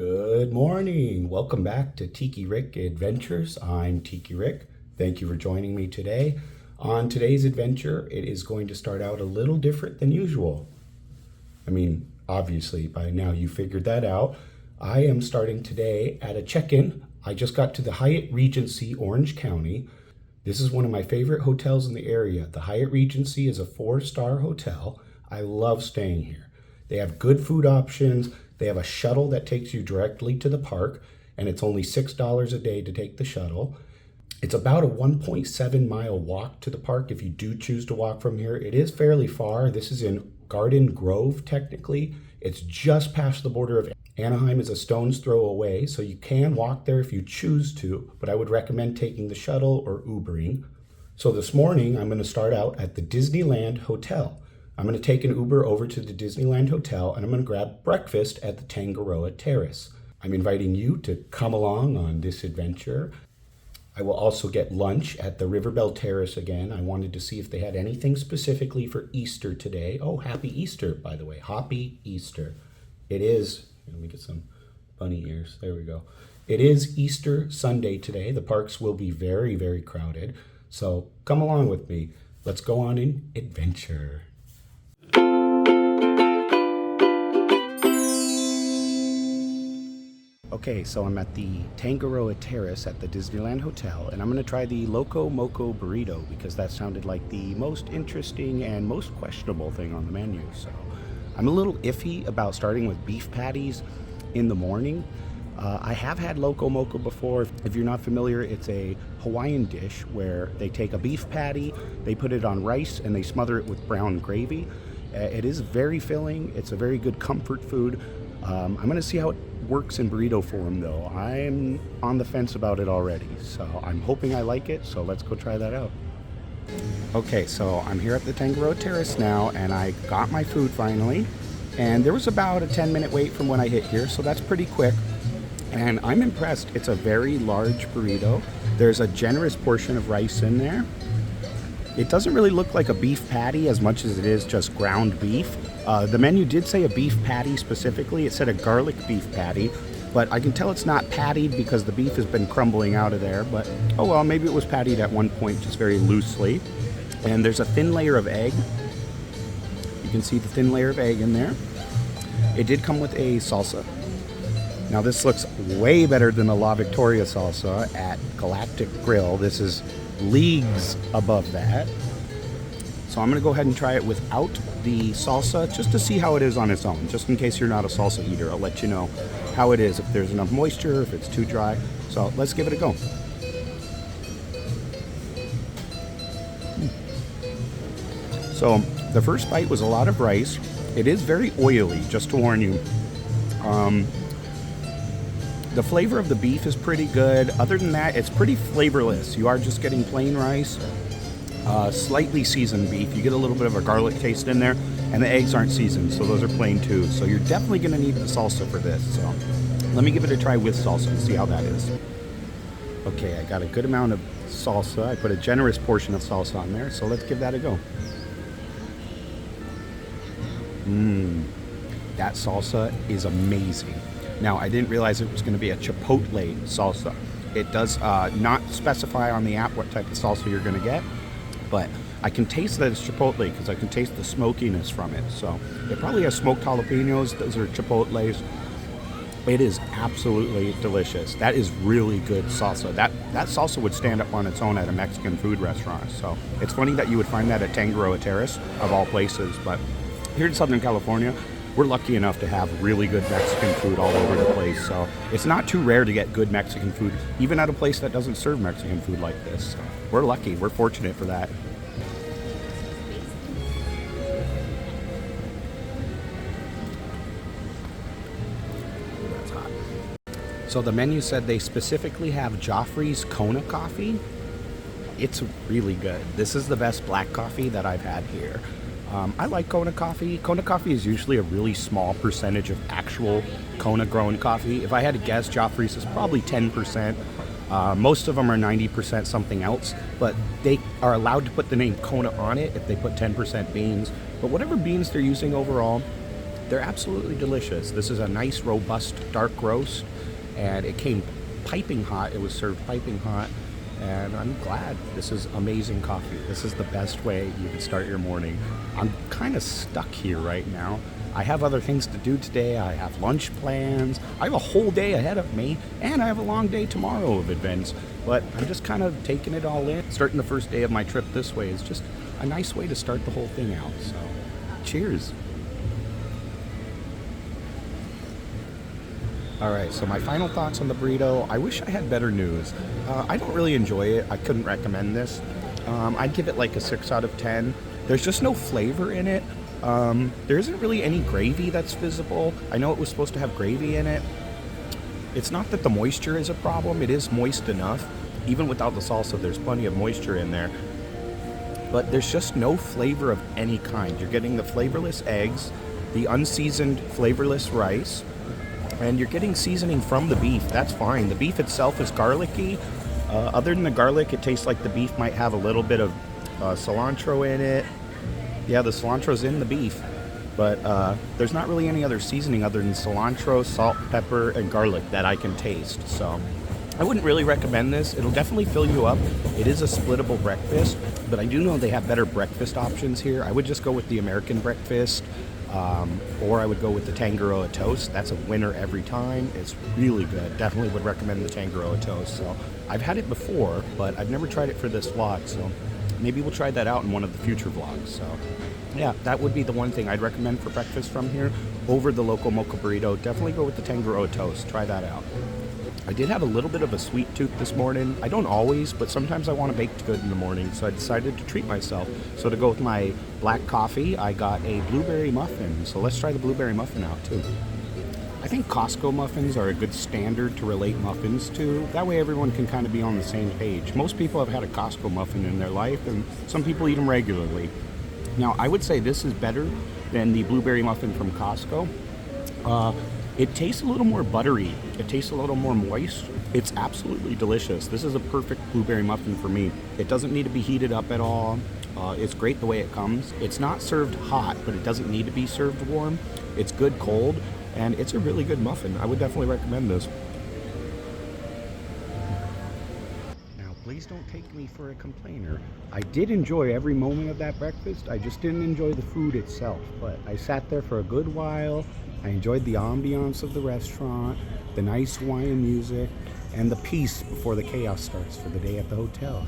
Good morning. Welcome back to Tiki Rick Adventures. I'm Tiki Rick. Thank you for joining me today. On today's adventure, it is going to start out a little different than usual. Obviously, by now you figured that out. I am starting today at a check-in. I just got to the Hyatt Regency, Orange County. This is one of my favorite hotels in the area. The Hyatt Regency is a 4-star hotel. I love staying here. They have good food options. They have a shuttle that takes you directly to the park, and it's only $6 a day to take the shuttle. It's about a 1.7 mile walk to the park if you do choose to walk from here. It is fairly far. This is in Garden Grove, technically. It's just past the border of Anaheim, is a stone's throw away, so you can walk there if you choose to, but I would recommend taking the shuttle or Ubering. So this morning, I'm going to start out at the Disneyland Hotel. I'm going to take an Uber over to the Disneyland Hotel, and I'm going to grab breakfast at the Tangaroa Terrace. I'm inviting you to come along on this adventure. I will also get lunch at the Belle Terrace again. I wanted to see if they had anything specifically for Easter today. Oh, happy Easter, by the way. Happy Easter. It is, let me get some bunny ears. There we go. It is Easter Sunday today. The parks will be very, very crowded. So come along with me. Let's go on an adventure. Okay, so I'm at the Tangaroa Terrace at the Disneyland Hotel, and I'm going to try the Loco Moco Burrito because that sounded like the most interesting and most questionable thing on the menu. So I'm a little iffy about starting with beef patties in the morning. I have had Loco Moco before. If you're not familiar, it's a Hawaiian dish where they take a beef patty, they put it on rice, and they smother it with brown gravy. It is very filling. It's a very good comfort food. I'm going to see how it works in burrito form, though. I'm on the fence about it already, so I'm hoping I like it, so let's go try that out. Okay, so I'm here at the Tangaroa Terrace now, and I got my food finally, and there was about a 10-minute wait from when I hit here, so that's pretty quick, and I'm impressed. It's a very large burrito. There's a generous portion of rice in there. It doesn't really look like a beef patty as much as it is just ground beef. The menu did say a beef patty specifically. It said a garlic beef patty, but I can tell it's not pattied because the beef has been crumbling out of there. But oh well, maybe it was pattied at one point just very loosely. And there's a thin layer of egg. You can see the thin layer of egg in there. It did come with a salsa. Now this looks way better than the La Victoria salsa at Galactic Grill. This is leagues above that. So I'm going to go ahead and try it without the salsa just to see how it is on its own, just in case you're not a salsa eater. I'll let you know how it is, if there's enough moisture, if it's too dry. So let's give it a go. So the first bite was a lot of rice. It is very oily, just to warn you. The flavor of the beef is pretty good. Other than that, it's pretty flavorless. You are just getting plain rice, slightly seasoned beef. You get a little bit of a garlic taste in there, and the eggs aren't seasoned, so those are plain too. So you're definitely going to need the salsa for this. So let me give it a try with salsa and see how that is. Okay, I got a good amount of salsa. I put a generous portion of salsa on there, so let's give that a go. That salsa is amazing. Now, I didn't realize it was going to be a chipotle salsa. It does not specify on the app what type of salsa you're going to get, but I can taste that it's chipotle because I can taste the smokiness from it. So it probably has smoked jalapenos. Those are chipotles. It is absolutely delicious. That is really good salsa. That salsa would stand up on its own at a Mexican food restaurant. So it's funny that you would find that at Tangaroa Terrace, of all places, but here in Southern California, we're lucky enough to have really good Mexican food all over the place. So it's not too rare to get good Mexican food, even at a place that doesn't serve Mexican food like this. So we're lucky. We're fortunate for that. That's hot. So the menu said they specifically have Joffrey's Kona coffee. It's really good. This is the best black coffee that I've had here. I like Kona coffee. Kona coffee is usually a really small percentage of actual Kona grown coffee. If I had to guess, Joffrey's is probably 10%. Most of them are 90% something else, but they are allowed to put the name Kona on it if they put 10% beans. But whatever beans they're using overall, they're absolutely delicious. This is a nice, robust, dark roast, and it came piping hot. It was served piping hot, and I'm glad. This is amazing coffee. This is the best way you can start your morning. I'm kind of stuck here right now. I have other things to do today. I have lunch plans. I have a whole day ahead of me, and I have a long day tomorrow of events. But I'm just kind of taking it all in. Starting the first day of my trip this way is just a nice way to start the whole thing out. So, cheers. All right, so my final thoughts on the burrito. I wish I had better news. I don't really enjoy it. I couldn't recommend this. I'd give it like a 6 out of 10. There's just no flavor in it. There isn't really any gravy that's visible. I know it was supposed to have gravy in it. It's not that the moisture is a problem. It is moist enough. Even without the salsa, there's plenty of moisture in there. But there's just no flavor of any kind. You're getting the flavorless eggs, the unseasoned flavorless rice, and you're getting seasoning from the beef. That's fine. The beef itself is garlicky. Other than the garlic, it tastes like the beef might have a little bit of cilantro in it. Yeah, the cilantro's in the beef, but there's not really any other seasoning other than cilantro, salt, pepper, and garlic that I can taste. So I wouldn't really recommend this. It'll definitely fill you up. It is a splittable breakfast, but I do know they have better breakfast options here. I would just go with the American breakfast, or I would go with the Tangaroa toast. That's a winner every time. It's really good. Definitely would recommend the Tangaroa toast. So I've had it before, but I've never tried it for this vlog. So maybe we'll try that out in one of the future vlogs. So yeah, that would be the one thing I'd recommend for breakfast from here over the Loco Moco Burrito. Definitely go with the Tangaroa toast. Try that out. I did have a little bit of a sweet tooth this morning. I don't always, but sometimes I want a baked good in the morning, so I decided to treat myself. So to go with my black coffee, I got a blueberry muffin. So let's try the blueberry muffin out too. I think Costco muffins are a good standard to relate muffins to. That way everyone can kind of be on the same page. Most people have had a Costco muffin in their life, and some people eat them regularly. Now, I would say this is better than the blueberry muffin from Costco. It tastes a little more buttery. It tastes a little more moist. It's absolutely delicious. This is a perfect blueberry muffin for me. It doesn't need to be heated up at all. It's great the way it comes. It's not served hot, but it doesn't need to be served warm. It's good cold, and it's a really good muffin. I would definitely recommend this. Now, please don't take me for a complainer. I did enjoy every moment of that breakfast. I just didn't enjoy the food itself, but I sat there for a good while. I enjoyed the ambiance of the restaurant, the nice Hawaiian music, and the peace before the chaos starts for the day at the hotel.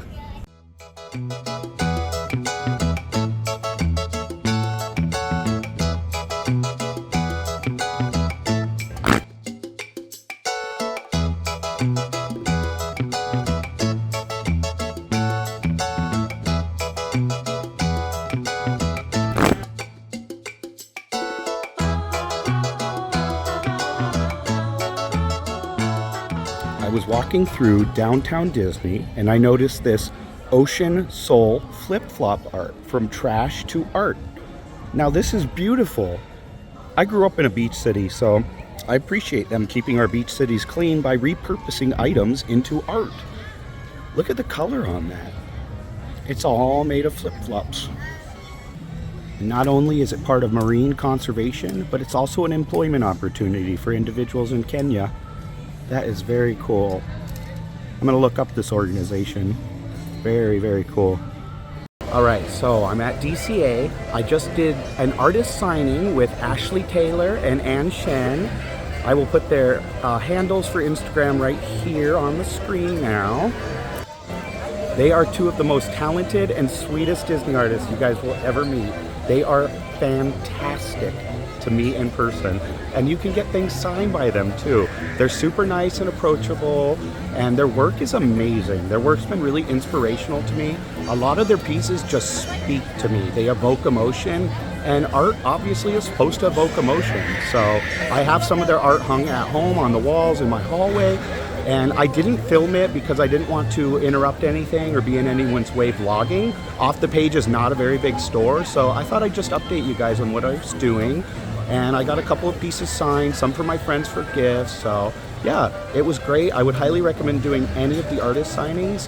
I was walking through downtown Disney and I noticed this Ocean Soul flip-flop art, from trash to art. Now this is beautiful. I grew up in a beach city, so I appreciate them keeping our beach cities clean by repurposing items into art. Look at the color on that. It's all made of flip-flops. Not only is it part of marine conservation, but it's also an employment opportunity for individuals in Kenya. That is very cool. I'm gonna look up this organization. Very, very cool. All right, so I'm at DCA. I just did an artist signing with Ashley Taylor and Ann Shen. I will put their handles for Instagram right here on the screen now. They are two of the most talented and sweetest Disney artists you guys will ever meet. They are fantastic to meet in person, and you can get things signed by them too. They're super nice and approachable, and their work is amazing. Their work's been really inspirational to me. A lot of their pieces just speak to me. They evoke emotion, and art obviously is supposed to evoke emotion. So I have some of their art hung at home on the walls in my hallway, and I didn't film it because I didn't want to interrupt anything or be in anyone's way vlogging. Off the Page is not a very big store, so I thought I'd just update you guys on what I was doing. And I got a couple of pieces signed, some for my friends for gifts. So yeah, it was great. I would highly recommend doing any of the artist signings.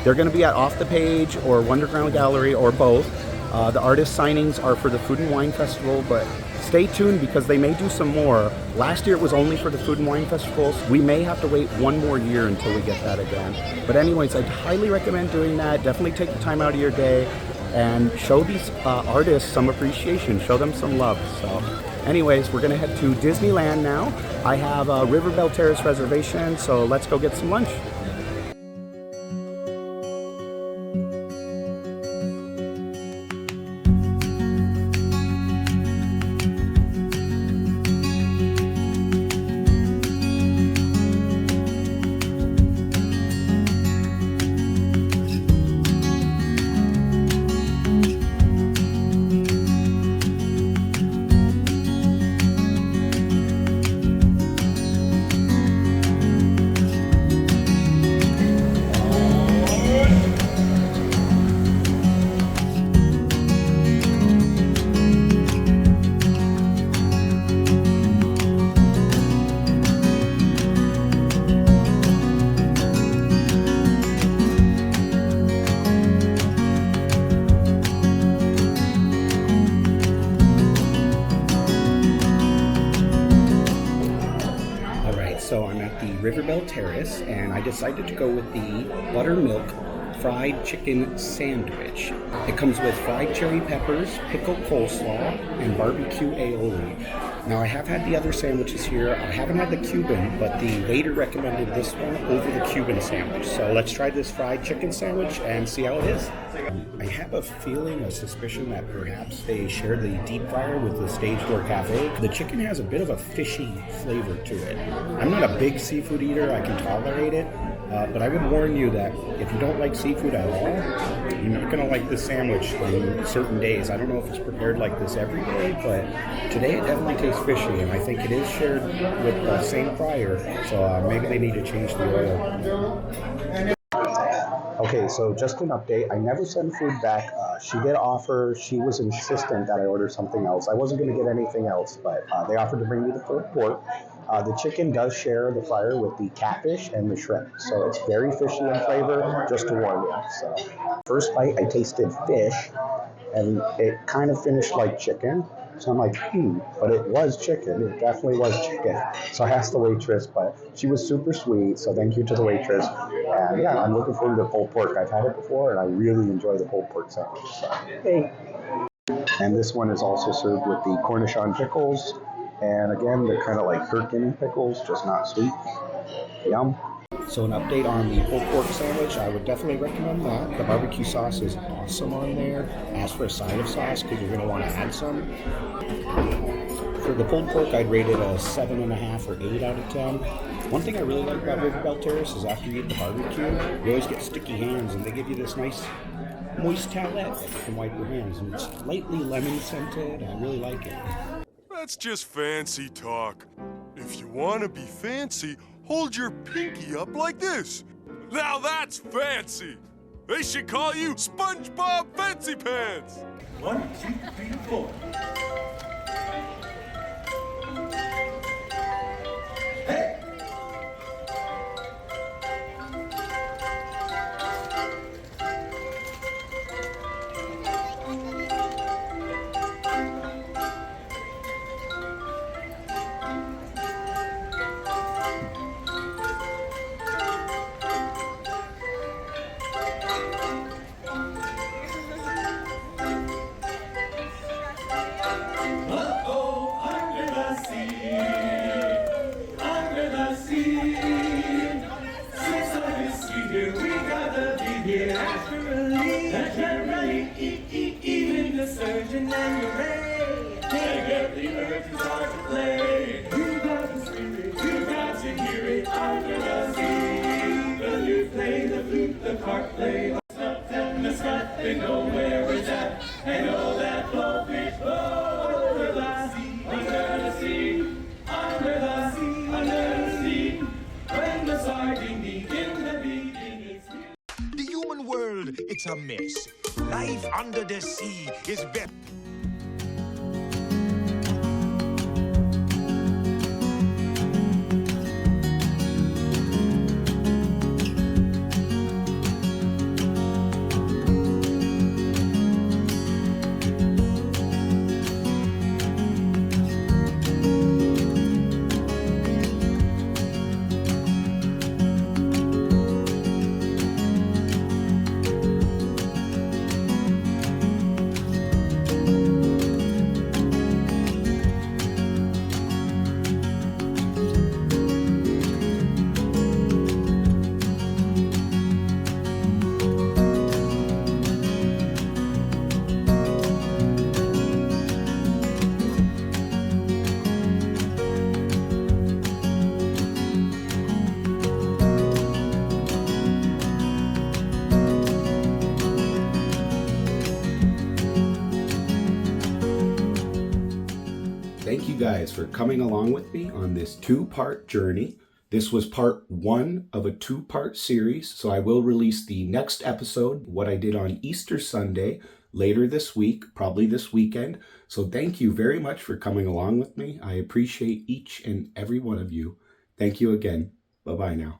They're gonna be at Off the Page or Wonderground Gallery or both. The artist signings are for the Food and Wine Festival, but stay tuned because they may do some more. Last year it was only for the Food and Wine Festival. We may have to wait one more year until we get that again. But anyways, I'd highly recommend doing that. Definitely take the time out of your day and show these artists some appreciation, show them some love. So anyways, we're gonna head to Disneyland now. I have a Belle Terrace reservation, so let's go get some lunch. So I'm at the Belle Terrace, and I decided to go with the buttermilk fried chicken sandwich. It comes with fried cherry peppers, pickled coleslaw, and barbecue aioli. Now I have had the other sandwiches here. I haven't had the Cuban, but the waiter recommended this one over the Cuban sandwich. So let's try this fried chicken sandwich and see how it is. I have a feeling, a suspicion that perhaps they share the deep fryer with the Stage Door Cafe. The chicken has a bit of a fishy flavor to it. I'm not a big seafood eater, I can tolerate it, but I would warn you that if you don't like seafood at all, you're not going to like this sandwich on certain days. I don't know if it's prepared like this every day, but today it definitely tastes fishy, and I think it is shared with the same fryer, so maybe they need to change the oil. Okay, so just an update. I never sent food back. She did offer, she was insistent that I order something else. I wasn't going to get anything else, but they offered to bring me the pulled pork. The chicken does share the fryer with the catfish and the shrimp, so it's very fishy in flavor, just to warn you. So, first bite, I tasted fish, and it kind of finished like chicken. So I'm like, but it was chicken. It definitely was chicken. So I asked the waitress, but she was super sweet. So thank you to the waitress. And yeah, I'm looking forward to the pulled pork. I've had it before, and I really enjoy the pulled pork sandwich. So, hey. And this one is also served with the Cornichon pickles. And again, they're kind of like gherkin pickles, just not sweet. Yum. So an update on the pulled pork sandwich, I would definitely recommend that. The barbecue sauce is awesome on there. Ask for a side of sauce because you're going to want to add some. For the pulled pork, I'd rate it a 7.5 or 8 out of 10. One thing I really like about Belle Terrace is after you eat the barbecue, you always get sticky hands, and they give you this nice moist towelette that you can wipe your hands. And it's lightly lemon scented. I really like it. That's just fancy talk. If you want to be fancy, hold your pinky up like this. Now that's fancy. They should call you SpongeBob Fancy Pants. 1, 2, 3, 4. Hey! Even the surgeon and the ray, they get the urge to start to play. You got the spirit, you got to hear it under the sea. The lute play, the flute, the harp play. And the scut, they know where it's at, and know that blowfish blow under the sea, under the sea, under the sea, under the sea. When the sardine begin the beating, it's the human world, it's a mess. Life under the sea is better. guys for coming along with me on this 2-part journey. This was part 1 of a 2-part series, so I will release the next episode, what I did on Easter Sunday, later this week, probably this weekend. So thank you very much for coming along with me. I appreciate each and every one of you. Thank you again. Bye-bye now.